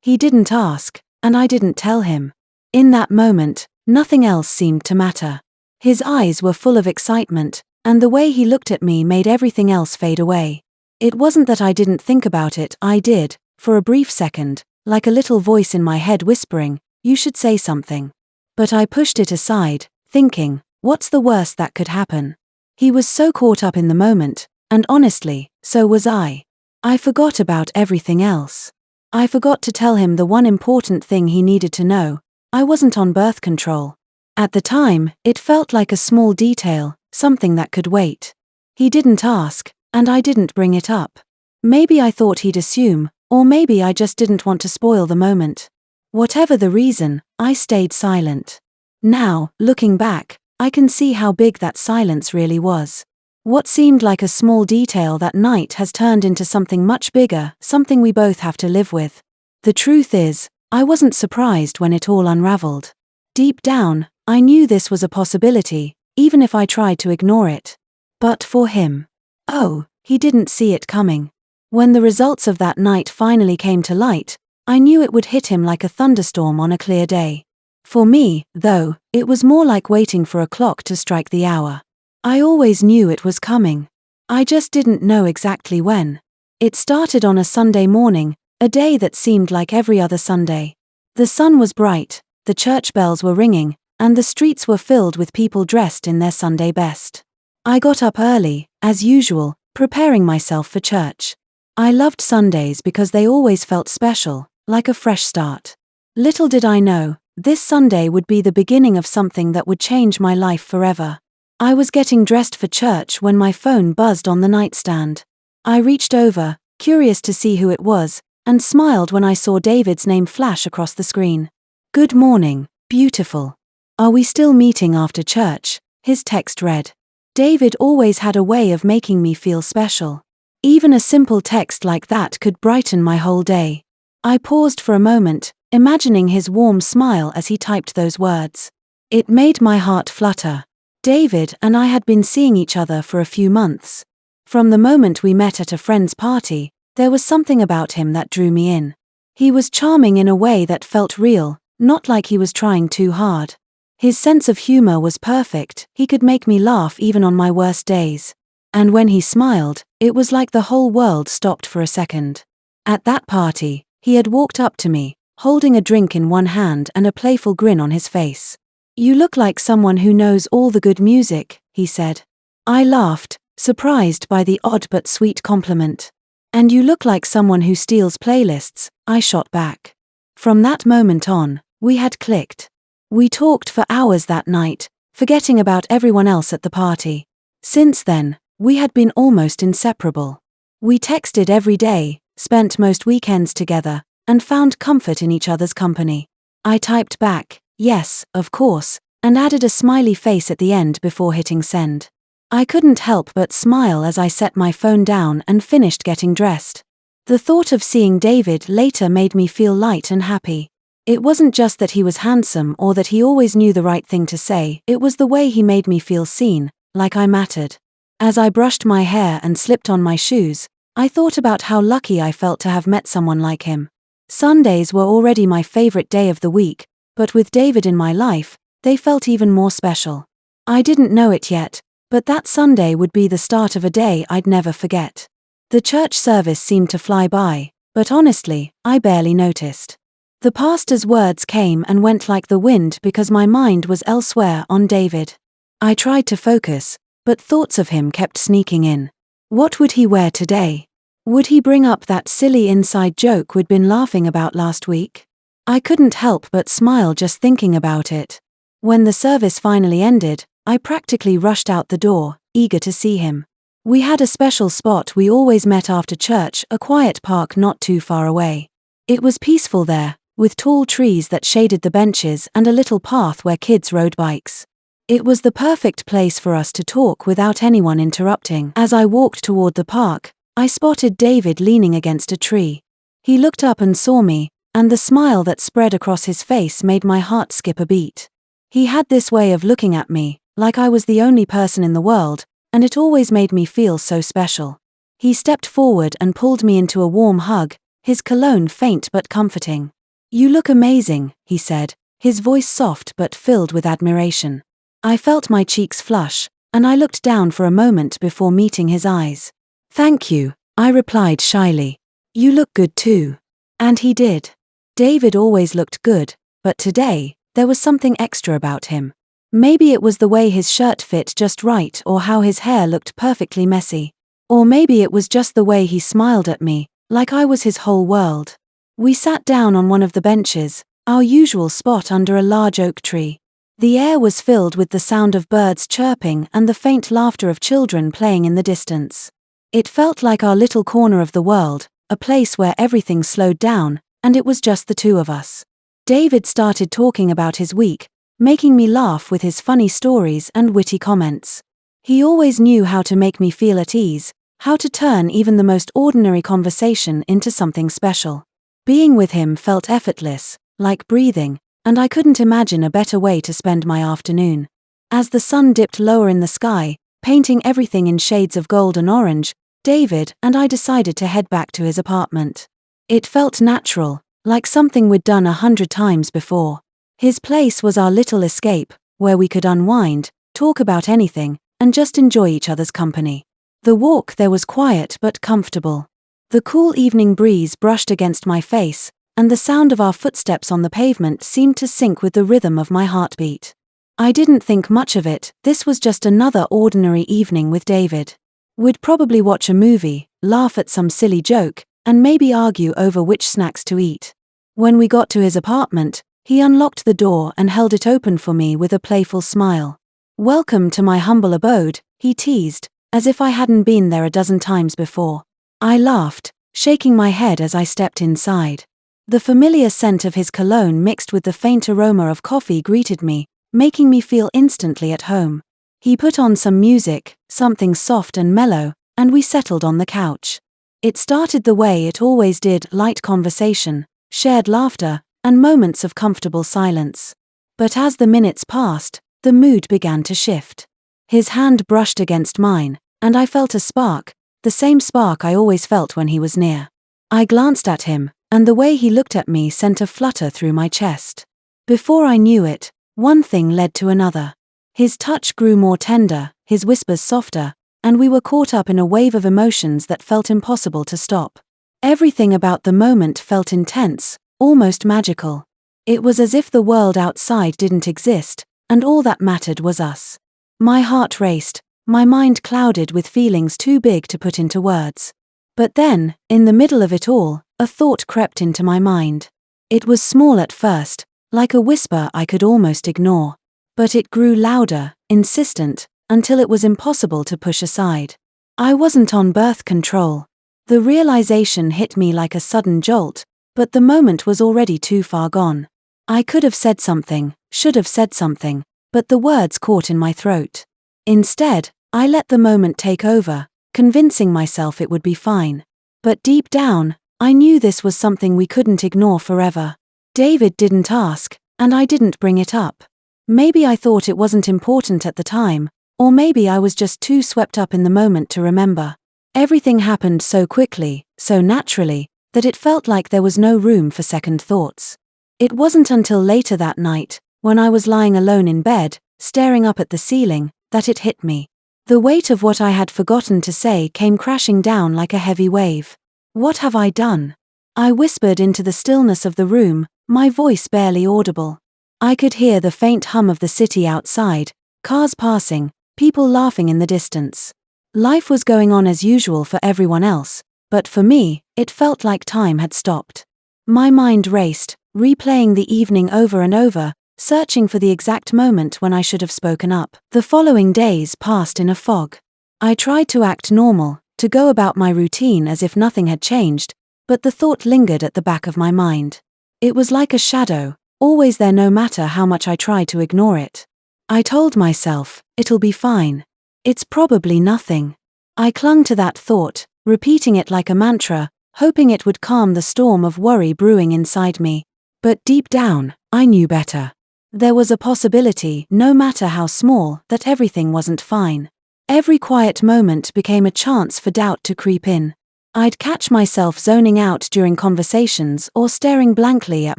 He didn't ask, and I didn't tell him. In that moment, nothing else seemed to matter. His eyes were full of excitement, and the way he looked at me made everything else fade away. It wasn't that I didn't think about it, I did, for a brief second, like a little voice in my head whispering, "You should say something." But I pushed it aside, thinking, what's the worst that could happen? He was so caught up in the moment, and honestly, so was I. I forgot about everything else. I forgot to tell him the one important thing he needed to know. I wasn't on birth control. At the time, it felt like a small detail, something that could wait. He didn't ask, and I didn't bring it up. Maybe I thought he'd assume, or maybe I just didn't want to spoil the moment. Whatever the reason, I stayed silent. Now, looking back, I can see how big that silence really was. What seemed like a small detail that night has turned into something much bigger, something we both have to live with. The truth is, I wasn't surprised when it all unraveled. Deep down, I knew this was a possibility, even if I tried to ignore it. But for him, oh, he didn't see it coming. When the results of that night finally came to light, I knew it would hit him like a thunderstorm on a clear day. For me, though, it was more like waiting for a clock to strike the hour. I always knew it was coming. I just didn't know exactly when. It started on a Sunday morning, a day that seemed like every other Sunday. The sun was bright, the church bells were ringing, and the streets were filled with people dressed in their Sunday best. I got up early, as usual, preparing myself for church. I loved Sundays because they always felt special, like a fresh start. Little did I know, this Sunday would be the beginning of something that would change my life forever. I was getting dressed for church when my phone buzzed on the nightstand. I reached over, curious to see who it was, and smiled when I saw David's name flash across the screen. "Good morning, beautiful. Are we still meeting after church?" his text read. David always had a way of making me feel special. Even a simple text like that could brighten my whole day. I paused for a moment, imagining his warm smile as he typed those words. It made my heart flutter. David and I had been seeing each other for a few months. From the moment we met at a friend's party, there was something about him that drew me in. He was charming in a way that felt real, not like he was trying too hard. His sense of humor was perfect, he could make me laugh even on my worst days. And when he smiled, it was like the whole world stopped for a second. At that party, he had walked up to me, holding a drink in one hand and a playful grin on his face. "You look like someone who knows all the good music," he said. I laughed, surprised by the odd but sweet compliment. "And you look like someone who steals playlists," I shot back. From that moment on, we had clicked. We talked for hours that night, forgetting about everyone else at the party. Since then, we had been almost inseparable. We texted every day, spent most weekends together, and found comfort in each other's company. I typed back, "Yes, of course," and added a smiley face at the end before hitting send. I couldn't help but smile as I set my phone down and finished getting dressed. The thought of seeing David later made me feel light and happy. It wasn't just that he was handsome or that he always knew the right thing to say, it was the way he made me feel seen, like I mattered. As I brushed my hair and slipped on my shoes, I thought about how lucky I felt to have met someone like him. Sundays were already my favorite day of the week, but with David in my life, they felt even more special. I didn't know it yet, but that Sunday would be the start of a day I'd never forget. The church service seemed to fly by, but honestly, I barely noticed. The pastor's words came and went like the wind because my mind was elsewhere on David. I tried to focus, but thoughts of him kept sneaking in. What would he wear today? Would he bring up that silly inside joke we'd been laughing about last week? I couldn't help but smile just thinking about it. When the service finally ended, I practically rushed out the door, eager to see him. We had a special spot we always met after church, a quiet park not too far away. It was peaceful there, with tall trees that shaded the benches and a little path where kids rode bikes. It was the perfect place for us to talk without anyone interrupting. As I walked toward the park, I spotted David leaning against a tree. He looked up and saw me, and the smile that spread across his face made my heart skip a beat. He had this way of looking at me, like I was the only person in the world, and it always made me feel so special. He stepped forward and pulled me into a warm hug, his cologne faint but comforting. "You look amazing," he said, his voice soft but filled with admiration. I felt my cheeks flush, and I looked down for a moment before meeting his eyes. "Thank you," I replied shyly. "You look good too." And he did. David always looked good, but today, there was something extra about him. Maybe it was the way his shirt fit just right, or how his hair looked perfectly messy. Or maybe it was just the way he smiled at me, like I was his whole world. We sat down on one of the benches, our usual spot under a large oak tree. The air was filled with the sound of birds chirping and the faint laughter of children playing in the distance. It felt like our little corner of the world, a place where everything slowed down, and it was just the two of us. David started talking about his week, making me laugh with his funny stories and witty comments. He always knew how to make me feel at ease, how to turn even the most ordinary conversation into something special. Being with him felt effortless, like breathing, and I couldn't imagine a better way to spend my afternoon. As the sun dipped lower in the sky, painting everything in shades of gold and orange, David and I decided to head back to his apartment. It felt natural, like something we'd done 100 times before. His place was our little escape, where we could unwind, talk about anything, and just enjoy each other's company. The walk there was quiet but comfortable. The cool evening breeze brushed against my face, and the sound of our footsteps on the pavement seemed to sync with the rhythm of my heartbeat. I didn't think much of it, this was just another ordinary evening with David. We'd probably watch a movie, laugh at some silly joke, and maybe argue over which snacks to eat. When we got to his apartment, he unlocked the door and held it open for me with a playful smile. "Welcome to my humble abode," he teased, as if I hadn't been there a dozen times before. I laughed, shaking my head as I stepped inside. The familiar scent of his cologne mixed with the faint aroma of coffee greeted me, making me feel instantly at home. He put on some music, something soft and mellow, and we settled on the couch. It started the way it always did, light conversation, shared laughter, and moments of comfortable silence. But as the minutes passed, the mood began to shift. His hand brushed against mine, and I felt a spark, the same spark I always felt when he was near. I glanced at him, and the way he looked at me sent a flutter through my chest. Before I knew it, one thing led to another. His touch grew more tender, his whispers softer, and we were caught up in a wave of emotions that felt impossible to stop. Everything about the moment felt intense, almost magical. It was as if the world outside didn't exist, and all that mattered was us. My heart raced, my mind clouded with feelings too big to put into words. But then, in the middle of it all, a thought crept into my mind. It was small at first, like a whisper I could almost ignore. But it grew louder, insistent, until it was impossible to push aside. I wasn't on birth control. The realization hit me like a sudden jolt, but the moment was already too far gone. I could have said something, should have said something, but the words caught in my throat. Instead, I let the moment take over, convincing myself it would be fine. But deep down, I knew this was something we couldn't ignore forever. David didn't ask, and I didn't bring it up. Maybe I thought it wasn't important at the time, or maybe I was just too swept up in the moment to remember. Everything happened so quickly, so naturally, that it felt like there was no room for second thoughts. It wasn't until later that night, when I was lying alone in bed, staring up at the ceiling, that it hit me. The weight of what I had forgotten to say came crashing down like a heavy wave. "What have I done?" I whispered into the stillness of the room, my voice barely audible. I could hear the faint hum of the city outside, cars passing, people laughing in the distance. Life was going on as usual for everyone else, but for me, it felt like time had stopped. My mind raced, replaying the evening over and over, searching for the exact moment when I should have spoken up. The following days passed in a fog. I tried to act normal, to go about my routine as if nothing had changed, but the thought lingered at the back of my mind. It was like a shadow, always there no matter how much I tried to ignore it. I told myself, it'll be fine. It's probably nothing. I clung to that thought, repeating it like a mantra, hoping it would calm the storm of worry brewing inside me. But deep down, I knew better. There was a possibility, no matter how small, that everything wasn't fine. Every quiet moment became a chance for doubt to creep in. I'd catch myself zoning out during conversations or staring blankly at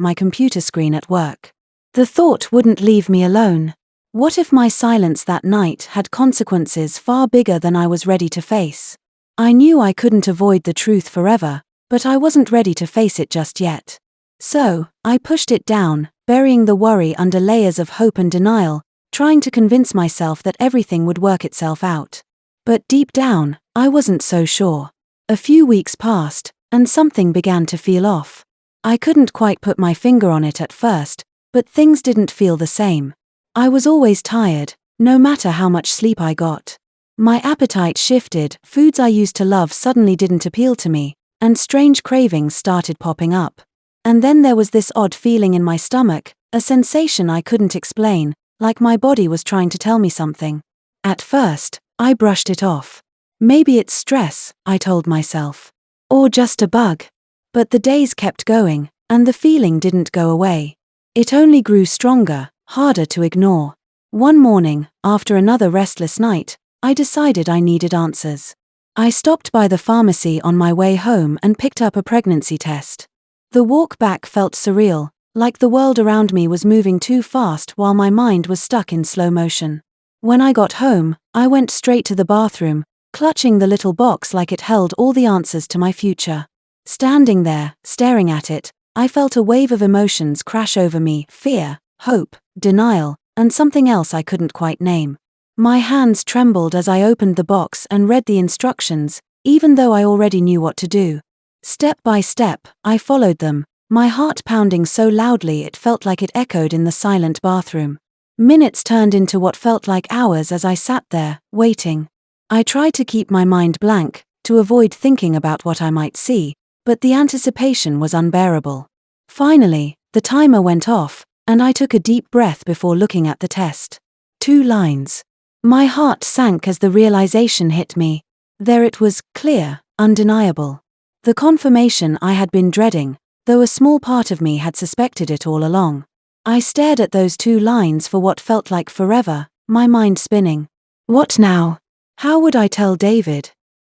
my computer screen at work. The thought wouldn't leave me alone. What if my silence that night had consequences far bigger than I was ready to face? I knew I couldn't avoid the truth forever, but I wasn't ready to face it just yet. So, I pushed it down, burying the worry under layers of hope and denial, trying to convince myself that everything would work itself out. But deep down, I wasn't so sure. A few weeks passed, and something began to feel off. I couldn't quite put my finger on it at first, but things didn't feel the same. I was always tired, no matter how much sleep I got. My appetite shifted, foods I used to love suddenly didn't appeal to me, and strange cravings started popping up. And then there was this odd feeling in my stomach, a sensation I couldn't explain, like my body was trying to tell me something. At first, I brushed it off. Maybe it's stress, I told myself. Or just a bug. But the days kept going, and the feeling didn't go away. It only grew stronger, harder to ignore. One morning, after another restless night, I decided I needed answers. I stopped by the pharmacy on my way home and picked up a pregnancy test. The walk back felt surreal, like the world around me was moving too fast while my mind was stuck in slow motion. When I got home, I went straight to the bathroom, clutching the little box like it held all the answers to my future. Standing there, staring at it, I felt a wave of emotions crash over me: fear, hope, denial, and something else I couldn't quite name. My hands trembled as I opened the box and read the instructions, even though I already knew what to do. Step by step, I followed them, my heart pounding so loudly it felt like it echoed in the silent bathroom. Minutes turned into what felt like hours as I sat there, waiting. I tried to keep my mind blank, to avoid thinking about what I might see, but the anticipation was unbearable. Finally, the timer went off, and I took a deep breath before looking at the test. 2 lines. My heart sank as the realization hit me. There it was, clear, undeniable. The confirmation I had been dreading, though a small part of me had suspected it all along. I stared at those 2 lines for what felt like forever, my mind spinning. What now? How would I tell David?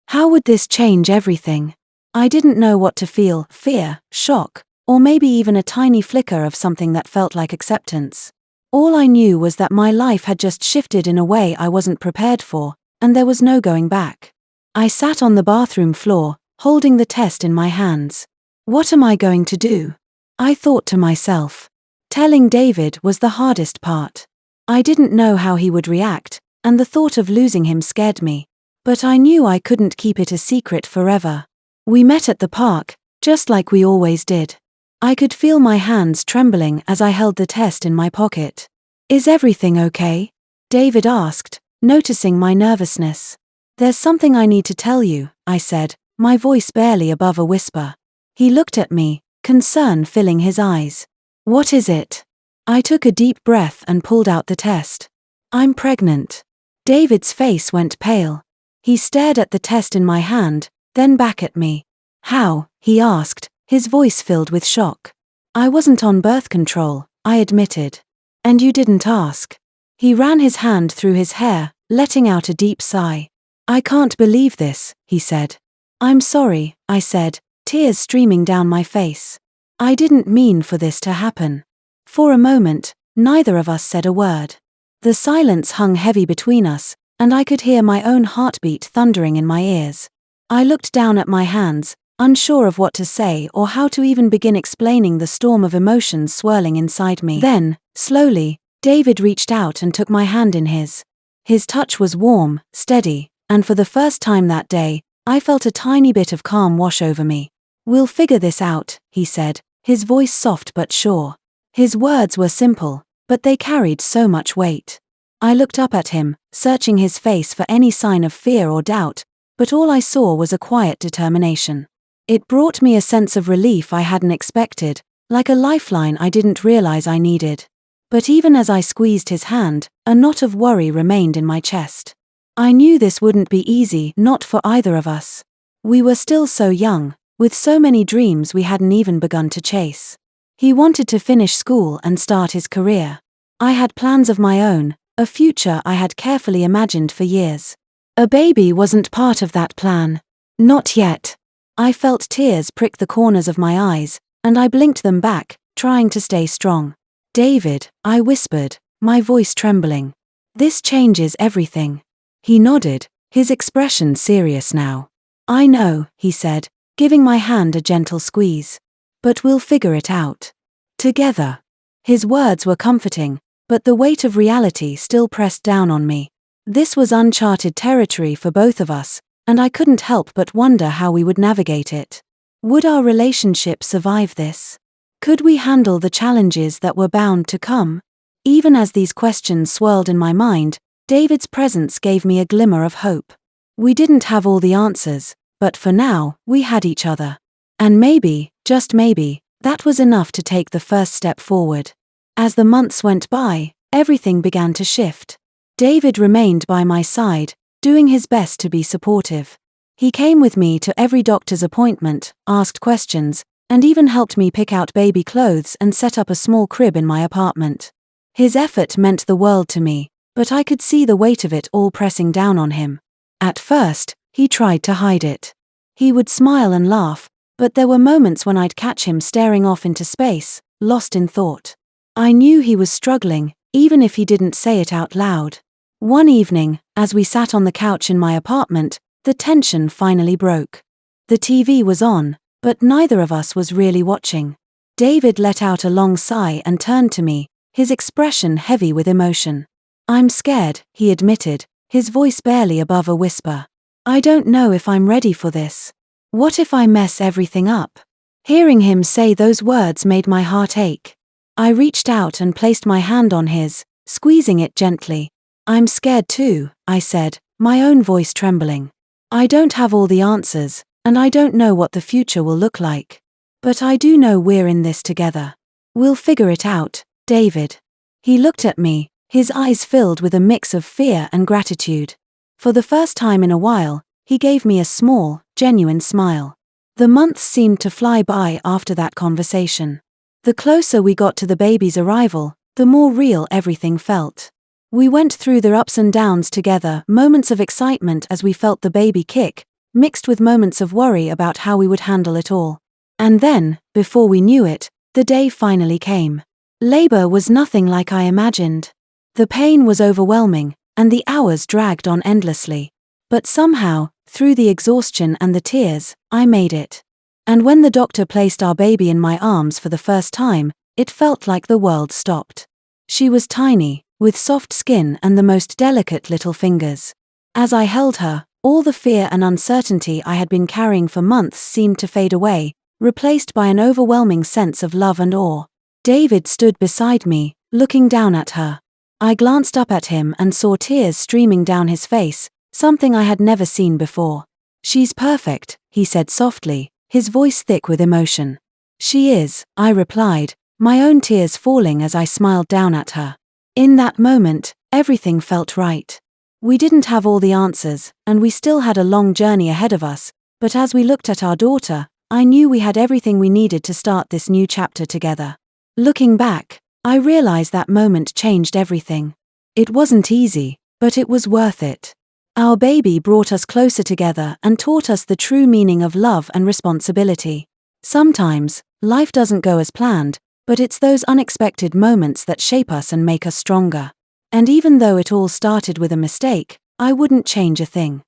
How would this change everything? I didn't know what to feel: fear, shock, or maybe even a tiny flicker of something that felt like acceptance. All I knew was that my life had just shifted in a way I wasn't prepared for, and there was no going back. I sat on the bathroom floor, holding the test in my hands. What am I going to do? I thought to myself. Telling David was the hardest part. I didn't know how he would react, and the thought of losing him scared me. But I knew I couldn't keep it a secret forever. We met at the park, just like we always did. I could feel my hands trembling as I held the test in my pocket. Is everything okay? David asked, noticing my nervousness. There's something I need to tell you, I said, my voice barely above a whisper. He looked at me, concern filling his eyes. What is it? I took a deep breath and pulled out the test. I'm pregnant. David's face went pale. He stared at the test in my hand, then back at me. How? He asked, his voice filled with shock. I wasn't on birth control, I admitted. And you didn't ask. He ran his hand through his hair, letting out a deep sigh. I can't believe this, he said. I'm sorry, I said, tears streaming down my face. I didn't mean for this to happen. For a moment, neither of us said a word. The silence hung heavy between us, and I could hear my own heartbeat thundering in my ears. I looked down at my hands, unsure of what to say or how to even begin explaining the storm of emotions swirling inside me. Then, slowly, David reached out and took my hand in his. His touch was warm, steady, and for the first time that day, I felt a tiny bit of calm wash over me. We'll figure this out, he said, his voice soft but sure. His words were simple, but they carried so much weight. I looked up at him, searching his face for any sign of fear or doubt, but all I saw was a quiet determination. It brought me a sense of relief I hadn't expected, like a lifeline I didn't realize I needed. But even as I squeezed his hand, a knot of worry remained in my chest. I knew this wouldn't be easy, not for either of us. We were still so young, with so many dreams we hadn't even begun to chase. He wanted to finish school and start his career. I had plans of my own, a future I had carefully imagined for years. A baby wasn't part of that plan. Not yet. I felt tears prick the corners of my eyes, and I blinked them back, trying to stay strong. "David," I whispered, my voice trembling. "This changes everything." He nodded, his expression serious now. "I know," he said, giving my hand a gentle squeeze. "But we'll figure it out. Together." His words were comforting, but the weight of reality still pressed down on me. This was uncharted territory for both of us, and I couldn't help but wonder how we would navigate it. Would our relationship survive this? Could we handle the challenges that were bound to come? Even as these questions swirled in my mind, David's presence gave me a glimmer of hope. We didn't have all the answers, but for now, we had each other. And maybe, just maybe, that was enough to take the first step forward. As the months went by, everything began to shift. David remained by my side, doing his best to be supportive. He came with me to every doctor's appointment, asked questions, and even helped me pick out baby clothes and set up a small crib in my apartment. His effort meant the world to me, but I could see the weight of it all pressing down on him. At first, he tried to hide it. He would smile and laugh, but there were moments when I'd catch him staring off into space, lost in thought. I knew he was struggling, even if he didn't say it out loud. One evening, as we sat on the couch in my apartment, the tension finally broke. The TV was on, but neither of us was really watching. David let out a long sigh and turned to me, his expression heavy with emotion. "I'm scared," he admitted, his voice barely above a whisper. "I don't know if I'm ready for this. What if I mess everything up?" Hearing him say those words made my heart ache. I reached out and placed my hand on his, squeezing it gently. "I'm scared too," I said, my own voice trembling. "I don't have all the answers, and I don't know what the future will look like. But I do know we're in this together. We'll figure it out, David." He looked at me, his eyes filled with a mix of fear and gratitude. For the first time in a while, he gave me a small, genuine smile. The months seemed to fly by after that conversation. The closer we got to the baby's arrival, the more real everything felt. We went through the ups and downs together, moments of excitement as we felt the baby kick, mixed with moments of worry about how we would handle it all. And then, before we knew it, the day finally came. Labor was nothing like I imagined. The pain was overwhelming, and the hours dragged on endlessly. But somehow, through the exhaustion and the tears, I made it. And when the doctor placed our baby in my arms for the first time, it felt like the world stopped. She was tiny, with soft skin and the most delicate little fingers. As I held her, all the fear and uncertainty I had been carrying for months seemed to fade away, replaced by an overwhelming sense of love and awe. David stood beside me, looking down at her. I glanced up at him and saw tears streaming down his face, something I had never seen before. "She's perfect," he said softly, his voice thick with emotion. "She is," I replied, my own tears falling as I smiled down at her. In that moment, everything felt right. We didn't have all the answers, and we still had a long journey ahead of us, but as we looked at our daughter, I knew we had everything we needed to start this new chapter together. Looking back, I realized that moment changed everything. It wasn't easy, but it was worth it. Our baby brought us closer together and taught us the true meaning of love and responsibility. Sometimes, life doesn't go as planned, but it's those unexpected moments that shape us and make us stronger. And even though it all started with a mistake, I wouldn't change a thing.